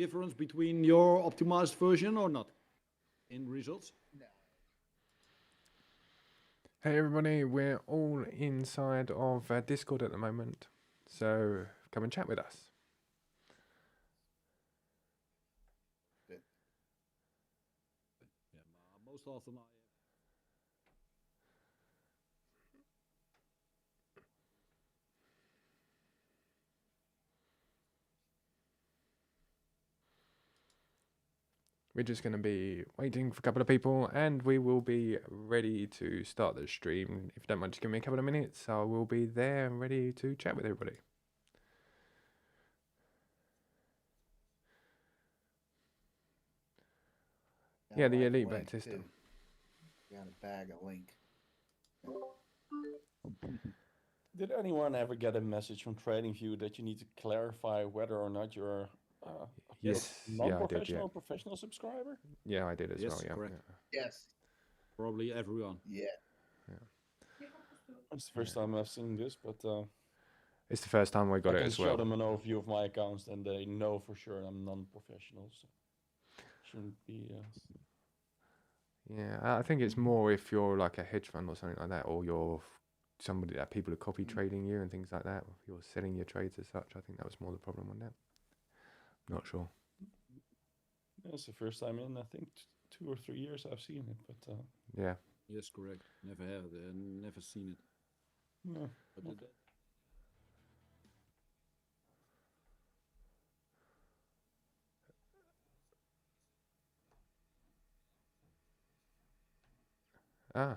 difference between your optimized version or not in results? No. Hey everybody, we're all inside of Discord at the moment, so come and chat with us. Yeah, most often We're just going to be waiting for a couple of people and we will be ready to start the stream. If you don't mind, just give me a couple of minutes. I will be there and ready to chat with everybody. Yeah, the elite backtesting. Got a bag of link. Did anyone ever get a message from TradingView that you need to clarify whether or not you're Yes, non-professional yeah. or professional subscriber? Yeah, I did as well, yeah. correct. Yes. Probably everyone. Yeah. It's the first time I've seen this, but It's the first time we got it as show well. them an overview of my accounts, and they know for sure I'm non-professional, so shouldn't be. Yeah, I think it's more if you're like a hedge fund or something like that, or you're somebody that people are copy trading you and things like that. If you're selling your trades as such, I think that was more the problem with that. Not sure. It's the first time in, I think, 2 or 3 years I've seen it, but yeah. Yes, correct. Never have never seen it. no. But Ah.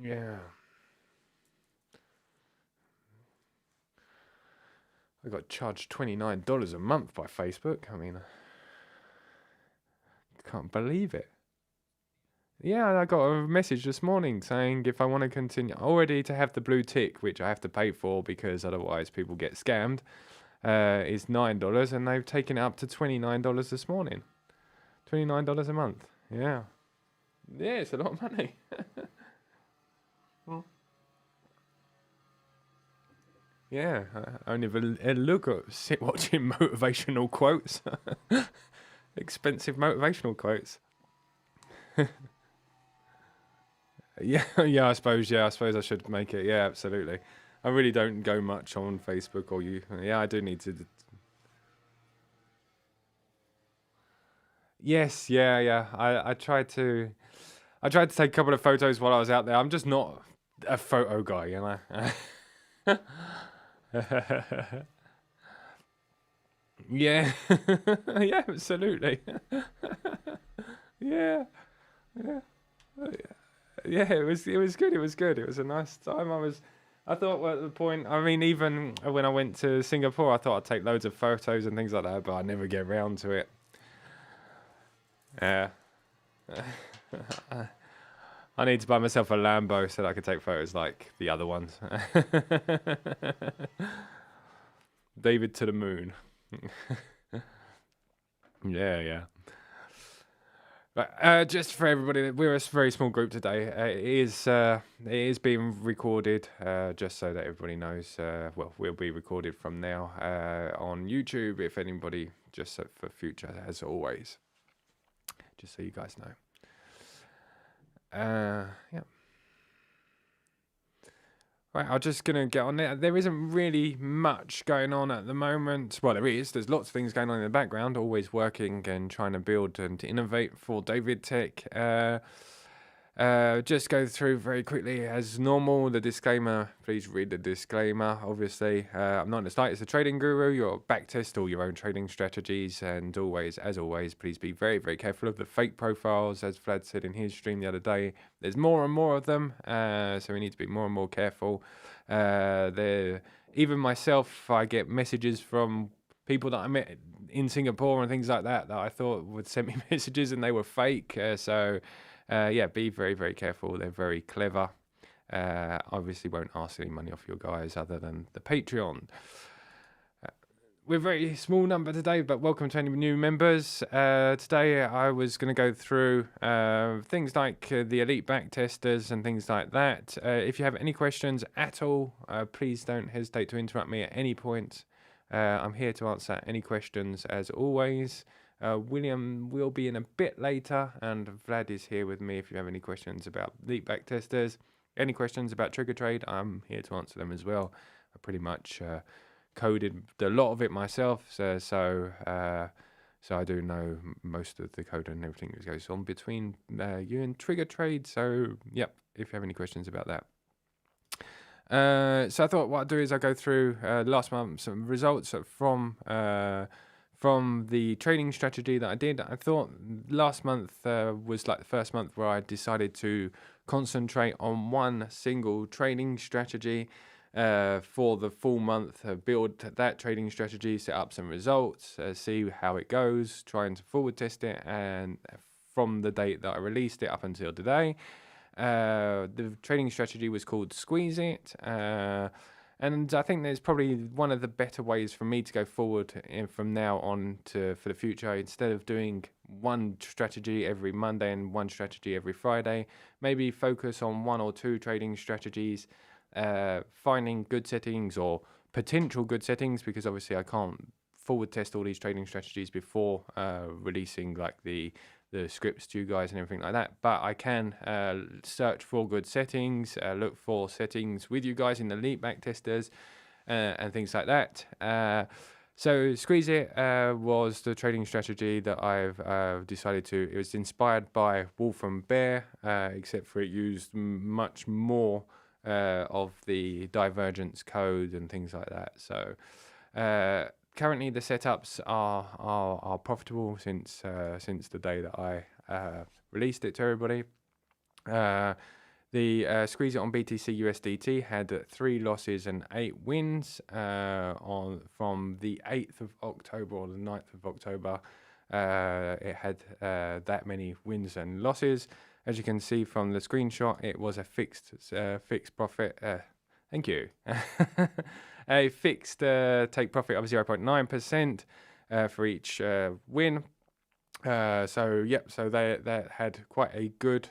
Yeah. I got charged $29 a month by Facebook. I mean, I can't believe it. Yeah, I got a message this morning saying if I want to continue, already to have the blue tick, which I have to pay for because otherwise people get scammed, is $9, and they've taken it up to $29 this morning. $29 a month. Yeah. Yeah, it's a lot of money. Yeah, I only have a look at sit watching motivational quotes. Expensive motivational quotes. Yeah, I suppose I should make it. Yeah, absolutely. I really don't go much on Facebook or you. Yeah, I do need to. Yes, yeah. I tried to take a couple of photos while I was out there. I'm just not a photo guy, you know. Yeah, yeah, absolutely. Yeah. It was good. It was good. It was a nice time. I thought at the point, I mean, even when I went to Singapore, I thought I'd take loads of photos and things like that, but I never get around to it. Yeah. I need to buy myself a Lambo so that I can take photos like the other ones. David to the moon. Yeah. But just for everybody, we're a very small group today. It is being recorded, just so that everybody knows. Well, we'll be recorded from now on YouTube, if anybody, just so for future, as always. Just so you guys know. Yeah. Right, I'm just going to get on there. There isn't really much going on at the moment. Well, there is. There's lots of things going on in the background, always working and trying to build and to innovate for DaviddTech. Just go through very quickly as normal the disclaimer. Please read the disclaimer. Obviously, I'm not in the slightest a trading guru. You're backtest all your own trading strategies, and as always, please be very, very careful of the fake profiles. As Vlad said in his stream the other day, there's more and more of them, so we need to be more and more careful. Even myself, I get messages from people that I met in Singapore and things like that I thought would send me messages, and they were fake. Yeah, be very, very careful. They're very clever. Obviously won't ask any money off your guys other than the Patreon. We're a very small number today, but welcome to any new members. Today I was going to go through things like the elite backtesters and things like that. If you have any questions at all, please don't hesitate to interrupt me at any point. I'm here to answer any questions as always. William will be in a bit later, and Vlad is here with me if you have any questions about leap back testers. Any questions about trigger trade, I'm here to answer them as well. I pretty much coded a lot of it myself, so I do know most of the code and everything that goes on between you and trigger trade. So yep, if you have any questions about that. So I thought what I'd do is I'll go through last month some results from the trading strategy that I did. I thought last month was like the first month where I decided to concentrate on one single trading strategy for the full month, build that trading strategy, set up some results, see how it goes, trying to forward test it, and from the date that I released it up until today. The trading strategy was called Squeeze It, and I think there's probably one of the better ways for me to go forward from now on for the future. Instead of doing one strategy every Monday and one strategy every Friday, maybe focus on one or two trading strategies, finding good settings or potential good settings, because obviously I can't forward test all these trading strategies before releasing like the scripts to you guys and everything like that, but I can search for good settings, look for settings with you guys in the leap back testers and things like that. So Squeeze It was the trading strategy that I've decided to. It was inspired by Wolf and Bear, except for it used much more of the divergence code and things like that. So currently the setups are profitable since the day that I released it to everybody. The Squeeze It on BTC USDT had 3 losses and 8 wins from the 8th of October or the 9th of October. It had that many wins and losses. As you can see from the screenshot, it was a fixed profit. Thank you. A fixed take profit of 0.9% for each win. So they had quite a good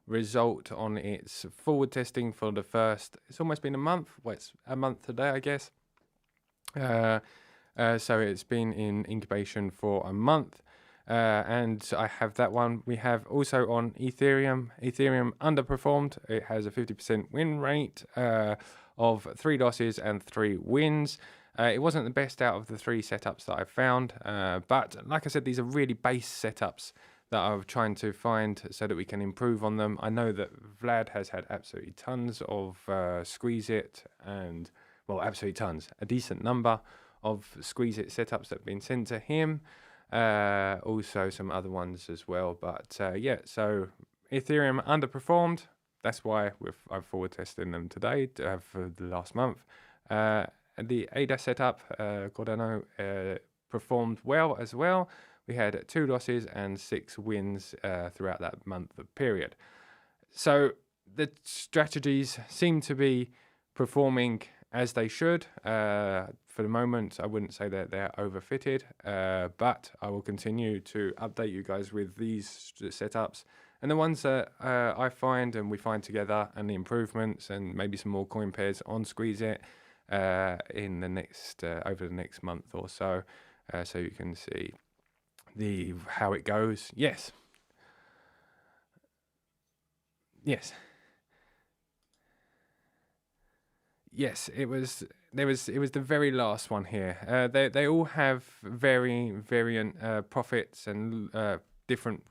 result on its forward testing for the first. It's almost been a month. Well, it's a month today, I guess. So it's been in incubation for a month. And I have that one. We have also on Ethereum. Ethereum underperformed. It has a 50% win rate of 3 losses and 3 wins. It wasn't the best out of the 3 setups that I found, but like I said, these are really base setups that I'm trying to find so that we can improve on them. I know that Vlad has had absolutely tons of Squeeze It, and well, absolutely tons, a decent number of Squeeze It setups that have been sent to him. Also some other ones as well, but yeah, so Ethereum underperformed. That's why I'm forward testing them today for the last month. The ADA setup, Cardano, performed well as well. We had 2 losses and 6 wins throughout that month period. So the strategies seem to be performing as they should. For the moment, I wouldn't say that they're overfitted, but I will continue to update you guys with these setups and the ones that I find and we find together, and the improvements and maybe some more coin pairs on Squeeze It in the next over the next month or so, so you can see how it goes. Yes. Yes, it was the very last one here. They all have variant profits and different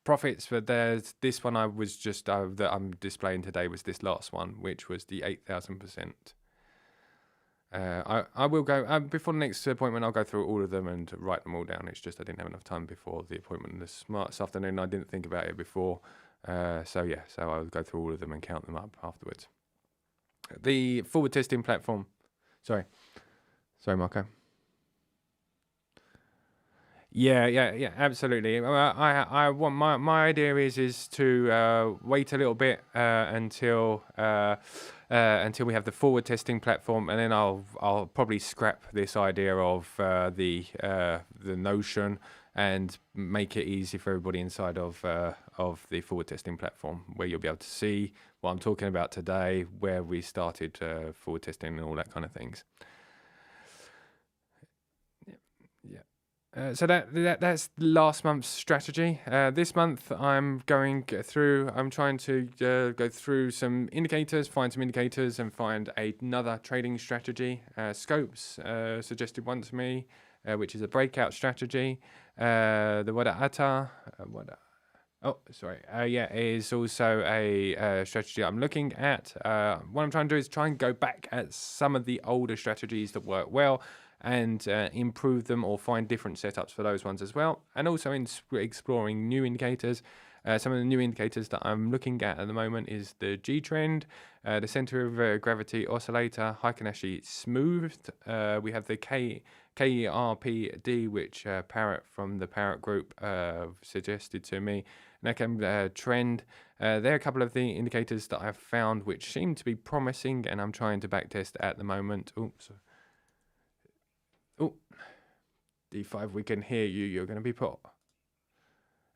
profits, but there's this one I was just that I'm displaying today was this last one, which was the 8,000%. I will go before the next appointment. I'll go through all of them and write them all down. It's just I didn't have enough time before the appointment this afternoon. I didn't think about it before, so I'll go through all of them and count them up afterwards. The forward testing platform. Sorry, Marco. Yeah, absolutely. I want my idea is to wait a little bit until we have the forward testing platform, and then I'll probably scrap this idea of the notion and make it easy for everybody inside of the forward testing platform, where you'll be able to see what I'm talking about today, where we started forward testing and all that kind of things. So that's last month's strategy. This month I'm going through. I'm trying to go through some indicators, find some indicators, and find another trading strategy. Scopes suggested one to me, which is a breakout strategy. The Wadata. Is also a strategy I'm looking at. What I'm trying to do is try and go back at some of the older strategies that work well and improve them or find different setups for those ones as well. And also exploring new indicators. Some of the new indicators that I'm looking at the moment is the G trend, the center of gravity oscillator, Heikin-Ashi smoothed. We have the KERPD, which Parrot from the Parrot group suggested to me. Nakam trend. There are a couple of the indicators that I've found which seem to be promising, and I'm trying to backtest at the moment. Oops. Oh, D5, we can hear you. You're going to be put.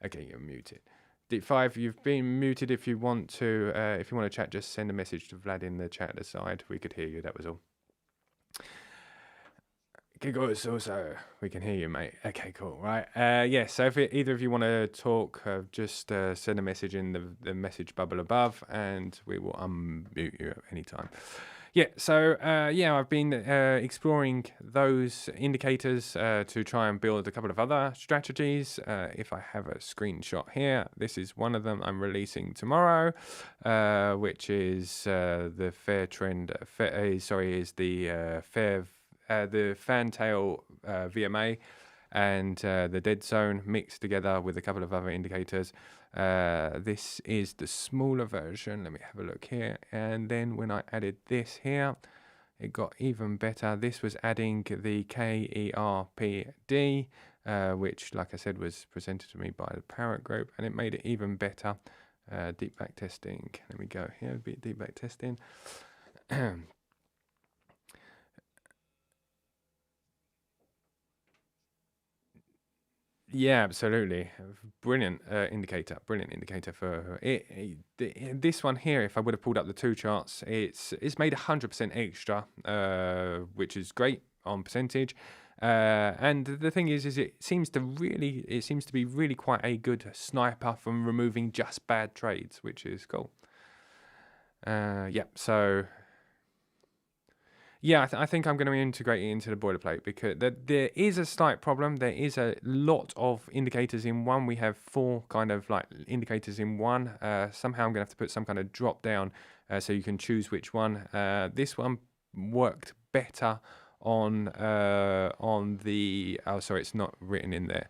Okay, you're muted. D5, you've been muted. If you want to chat, just send a message to Vlad in the chat at the side. We could hear you. That was all. Okay, good. So we can hear you, mate. Okay, cool. Right. Yeah. So if either of you want to talk, just send a message in the message bubble above, and we will unmute you at any time. Yeah, so I've been exploring those indicators to try and build a couple of other strategies. If I have a screenshot here, this is one of them I'm releasing tomorrow, which is the fair trend. The fantail VMA and the dead zone mixed together with a couple of other indicators. This is the smaller version. Let me have a look here. And then when I added this here, it got even better. This was adding the KERPD, which, like I said, was presented to me by the Parrot group, and it made it even better. Deep back testing. Let me go here, deep back testing. Yeah, absolutely. Brilliant indicator. Brilliant indicator for it. This one here, if I would have pulled up the two charts, it's made 100% extra, which is great on percentage. And the thing is it seems to be really quite a good sniper from removing just bad trades, which is cool. So. Yeah, I think I'm going to integrate it into the boilerplate because there is a slight problem. There is a lot of indicators in one. We have 4 kind of like indicators in one. Somehow I'm going to have to put some kind of drop down so you can choose which one. This one worked better on the... Oh, sorry, it's not written in there.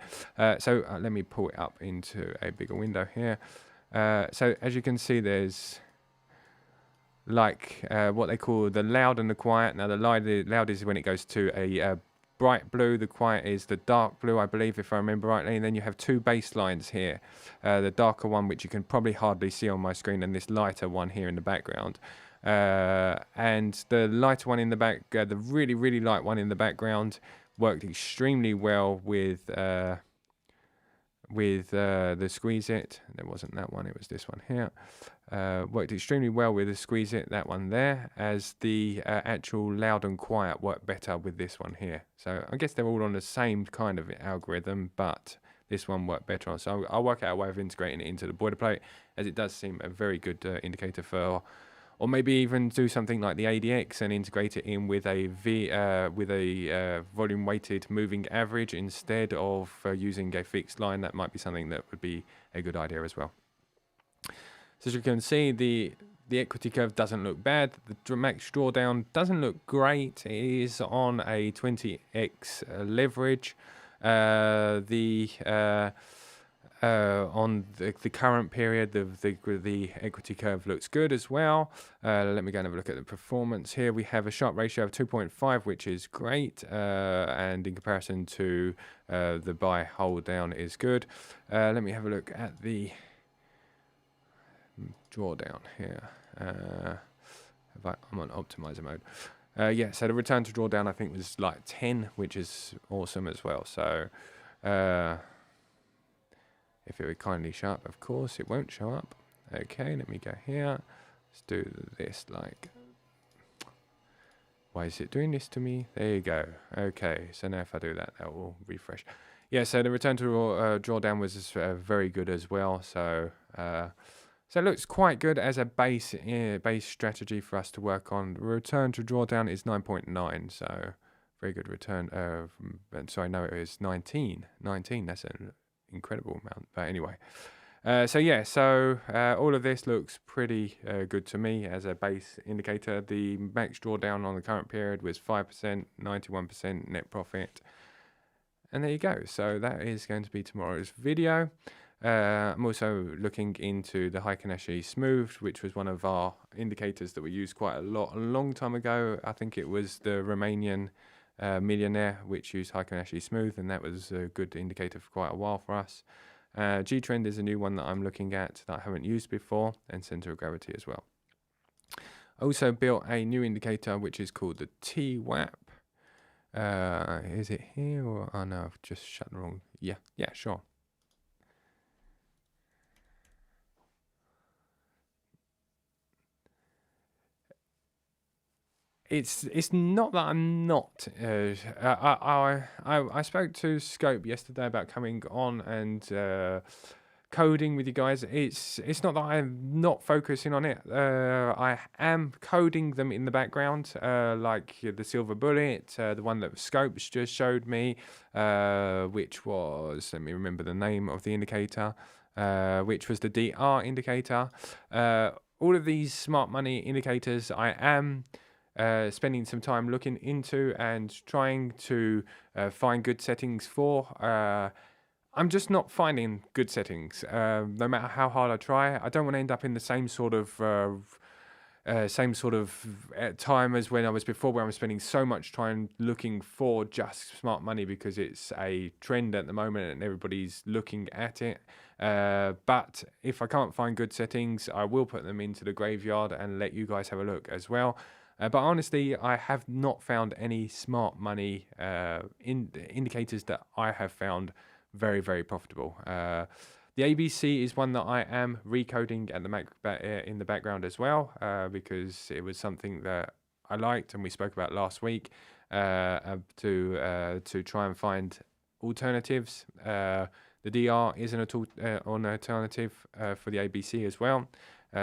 So let me pull it up into a bigger window here. So as you can see, there's... like what they call the loud and the quiet. Now the loud is when it goes to a bright blue, the quiet is the dark blue, I believe, if I remember rightly. And then you have 2 baselines here, the darker one, which you can probably hardly see on my screen, and this lighter one here in the background. And the lighter one in the back, the really, really light one in the background, worked extremely well with the squeeze it. There wasn't that one, it was this one here. Worked extremely well with the squeeze it, that one there, as the actual loud and quiet worked better with this one here. So I guess they're all on the same kind of algorithm, but this one worked better on. So I'll work out a way of integrating it into the boilerplate, as it does seem a very good indicator for, or maybe even do something like the ADX and integrate it in with a volume weighted moving average instead of using a fixed line. That might be something that would be a good idea as well. So as you can see, the equity curve doesn't look bad. The max drawdown doesn't look great. It is on a 20x leverage. On the current period, the equity curve looks good as well. Let me go and have a look at the performance here. We have a Sharpe ratio of 2.5, which is great, and in comparison to the buy hold down is good. Let me have a look at the drawdown here. I'm on optimizer mode. So the return to drawdown I think was like 10, which is awesome as well. So if it would kindly show up, of course it won't show up. Okay, let me go here. Let's do this like Why is it doing this to me? There you go. Okay, so now if I do that, that will refresh. Yeah, so the return to drawdown was very good as well. So so it looks quite good as a base strategy for us to work on. Return to drawdown is 9.9, so very good return. Sorry, no, it is 19. 19, that's an incredible amount. But anyway, so yeah, so all of this looks pretty good to me as a base indicator. The max drawdown on the current period was 5%, 91% net profit. And there you go. So that is going to be tomorrow's video. I'm also looking into the Heikin Smooth, which was one of our indicators that we used quite a long time ago. I think it was the Romanian millionaire which used Heikin Smooth, and that was a good indicator for quite a while for us. G-Trend is a new one that I'm looking at that I haven't used before, and Center of Gravity as well. I also built a new indicator which is called the TWAP. Is it here or oh no, I've just shut the wrong. Yeah, sure. It's not that I'm not. I spoke to Scope yesterday about coming on and coding with you guys. It's not that I'm not focusing on it. I am coding them in the background, like the silver bullet, the one that Scopes just showed me, which was, let me remember the name of the indicator, which was the DR indicator. All of these smart money indicators I am spending some time looking into and trying to find good settings for. I'm just not finding good settings. No matter how hard I try, I don't want to end up in the same sort of time as when I was before, where I'm spending so much time looking for just smart money because it's a trend at the moment and everybody's looking at it. But if I can't find good settings, I will put them into the graveyard and let you guys have a look as well. But honestly, I have not found any smart money indicators that I have found very, very profitable. The ABC is one that I am recoding at in the background as well, because it was something that I liked and we spoke about last week, to try and find alternatives. The DR is an alternative for the ABC as well.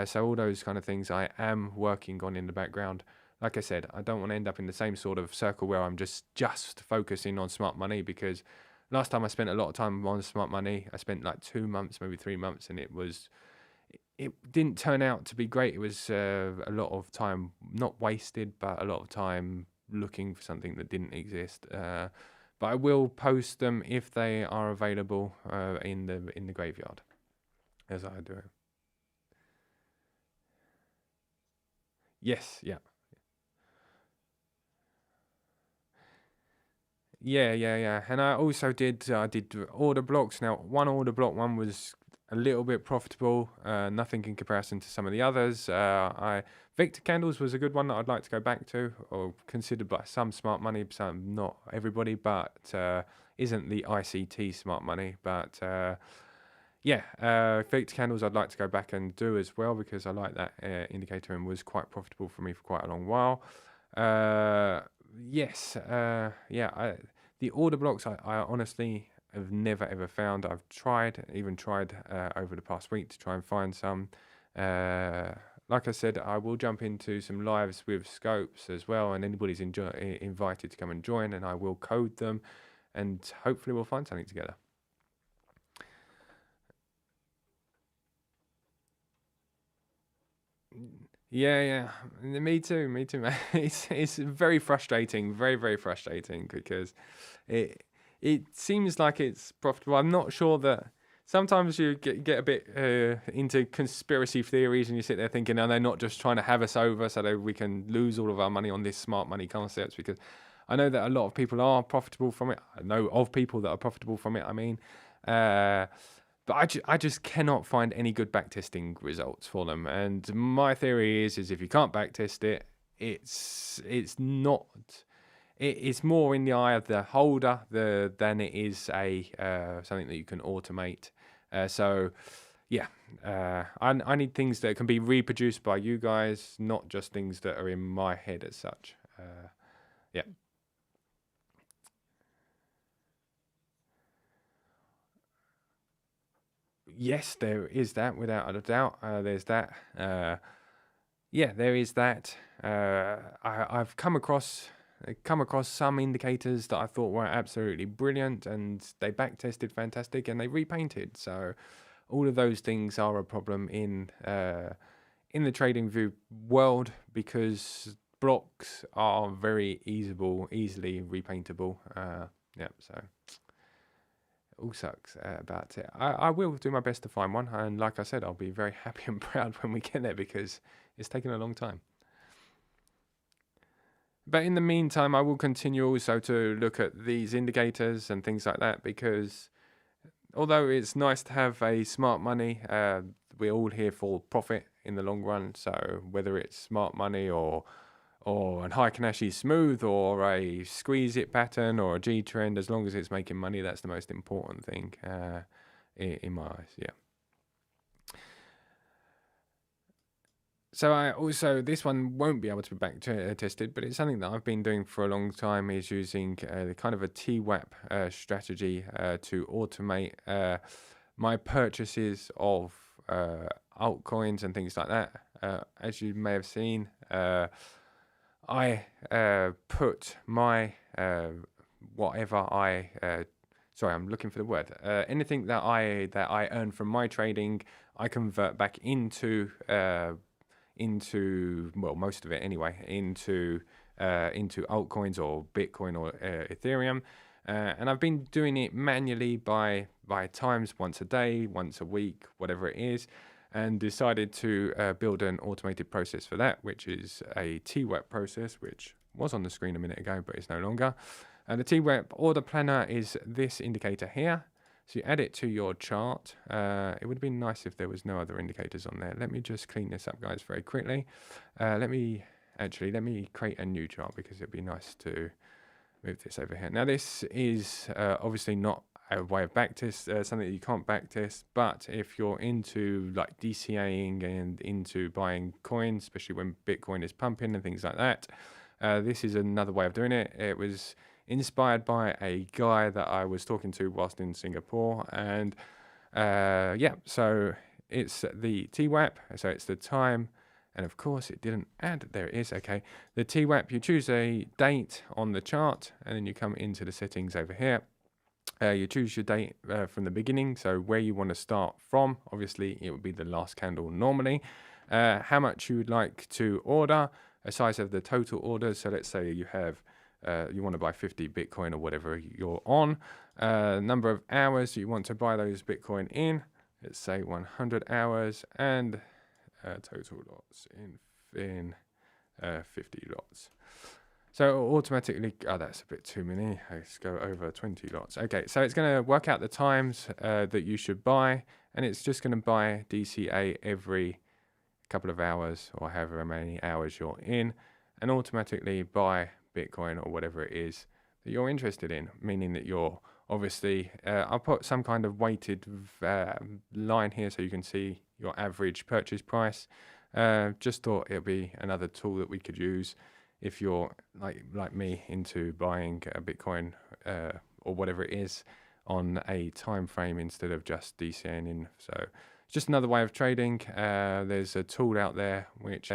So all those kind of things I am working on in the background. Like I said, I don't want to end up in the same sort of circle where I'm just focusing on smart money, because last time I spent a lot of time on smart money, I spent like 2 months, maybe 3 months, and it didn't turn out to be great. It was a lot of time, not wasted, but a lot of time looking for something that didn't exist. But I will post them if they are available in the graveyard, as I do. Yes, yeah. Yeah. And I also did order blocks. Now, one order block one was a little bit profitable, nothing in comparison to some of the others. Victor Candles was a good one that I'd like to go back to, or considered by some smart money, some not everybody, but isn't the ICT smart money. But Victor Candles I'd like to go back and do as well, because I like that indicator and was quite profitable for me for quite a long while. The order blocks I honestly have never ever found. I've tried over the past week to try and find some. Like I said, I will jump into some lives with Scopes as well, and anybody's invited to come and join, and I will code them, and hopefully we'll find something together. Yeah. Me too, man. It's very frustrating, very frustrating, because it seems like it's profitable. I'm not sure that sometimes you get a bit into conspiracy theories, and you sit there thinking, are they not just trying to have us over so that we can lose all of our money on this smart money concepts? Because I know that a lot of people are profitable from it. I know of people that are profitable from it. I mean, but I just cannot find any good backtesting results for them. And my theory is if you can't backtest it, it's more in the eye of the holder than it is something that you can automate. I need things that can be reproduced by you guys, not just things that are in my head as such. Yeah. Yes, there is that, without a doubt. There's that. Yeah, there is that. I've come across some indicators that I thought were absolutely brilliant, and they backtested fantastic, and they repainted. So all of those things are a problem in the TradingView world, because blocks are very easily repaintable. Yeah, so it all sucks about it. I will do my best to find one, and like I said, I'll be very happy and proud when we get there, because it's taken a long time. But in the meantime, I will continue also to look at these indicators and things like that, because although it's nice to have a smart money, we're all here for profit in the long run. So whether it's smart money or an high Kanashi smooth or a squeeze it pattern or a G trend, as long as it's making money, that's the most important thing in my eyes. Yeah. So I also, this one won't be able to be back tested, but it's something that I've been doing for a long time, is using kind of a TWAP strategy to automate my purchases of altcoins and things like that. As you may have seen, I put my whatever I sorry, I'm looking for the word. Anything that I earn from my trading, I convert back into well, most of it anyway, into altcoins or Bitcoin or Ethereum, and I've been doing it manually by times, once a day, once a week, whatever it is, and decided to build an automated process for that, which is a TWAP process, which was on the screen a minute ago, but it's no longer. And the TWAP order planner is this indicator here. So you add it to your chart. It would be nice if there was no other indicators on there. Let me just clean this up, guys, very quickly. Let me create a new chart, because it'd be nice to move this over here. Now, this is obviously not a way of backtest, something that you can't backtest, but if you're into like DCAing and into buying coins, especially when Bitcoin is pumping and things like that, this is another way of doing it. It was inspired by a guy that I was talking to whilst in Singapore, and yeah, so it's the TWAP, so it's the time, and of course it didn't add, there it is, okay. The TWAP, you choose a date on the chart, and then you come into the settings over here. You choose your date from the beginning, so where you want to start from. Obviously it would be the last candle normally. How much you would like to order, a size of the total order, so let's say you have you want to buy 50 Bitcoin or whatever you're on, number of hours you want to buy those Bitcoin in, let's say 100 hours, and total lots in 50 lots. So automatically, oh, that's a bit too many. Let's go over 20 lots. Okay, so it's going to work out the times that you should buy, and it's just going to buy DCA every couple of hours or however many hours you're in, and automatically buy Bitcoin or whatever it is that you're interested in, meaning that you're obviously, I'll put some kind of weighted line here so you can see your average purchase price. Just thought it'd be another tool that we could use if you're like me into buying a Bitcoin or whatever it is on a time frame instead of just DCAing in. So it's just another way of trading. There's a tool out there which